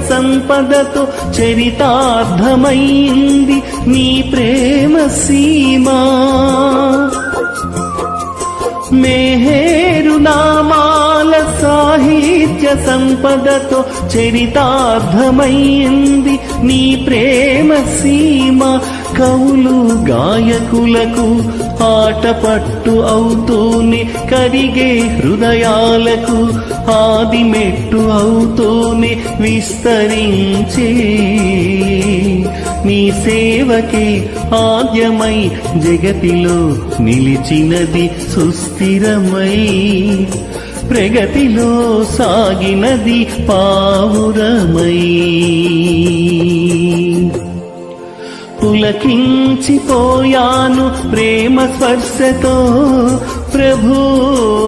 సంపదతో చరితార్థమైంది నీ ప్రేమ సీమా. మేహేరు నామాల సాహిత్య సంపదతో చరితార్థమైంది నీ ప్రేమ సీమ. కవులు గాయకులకు ఆటపట్టు అవుతూనే కరిగే హృదయాలకు ఆదిమెట్టు అవుతూనే విస్తరించే నీ సేవకే ఆద్యమై జగతిలో నిలిచినది సుస్థిరమై. ప్రగతిలో సాగినది పావురమై. పులకించిపోయాను ప్రేమ స్పర్శతో ప్రభూ.